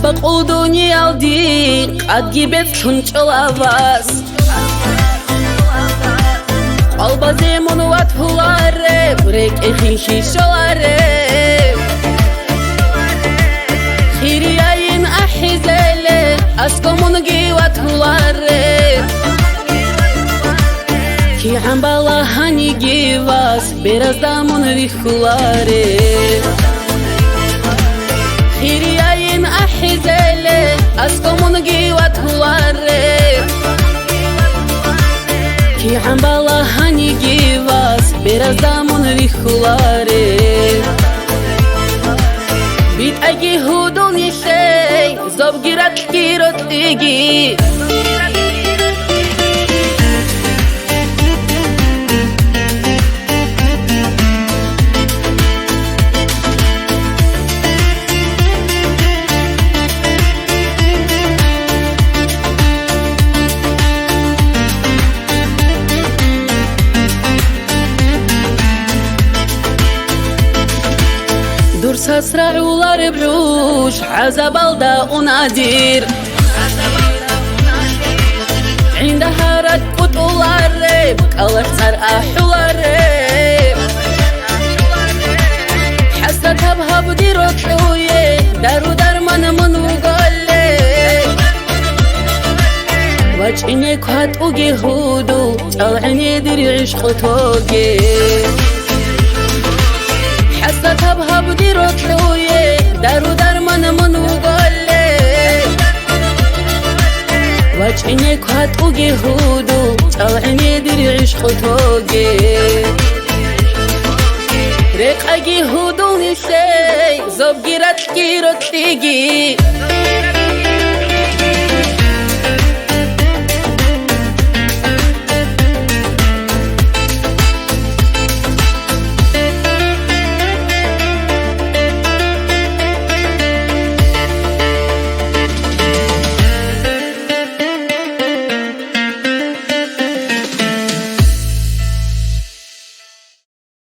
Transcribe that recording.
ბაყუდუნი ალდი ყადგიბეთ ჩუნჭლავას ყალბაზე მონვათულარე ბრეკი ხინში შოლარე ხირიაინ აჰიზელე ასკომუნგი ვათულარე კი ამბალა ჰანიგივას ბერაზდამონ ვიხულარე ხირიაინ აჰიზელე ასკომუნგი ვათულარე კი ამბალა ჰანიგივას ბერაზდამონ ვიხულარე ბიტაგი ჰუდუნი შეი ზობგირად კიროტიგი سسرعولار بروش عزبالدا ونادير عندها رد قطولار بكالر صار أحولار حستها بها بدير وطلوية دارو درمان من وقالي وجهنك هاتوغي هودو طلعني ديري عشق توغي حستها بها بدير وطلوية دارو درمان من وقالي وجهنك هاتوغي هودو طلعني ديري عشق توغي ريقاقي هودو نسي زوبجيرات كيروتيجي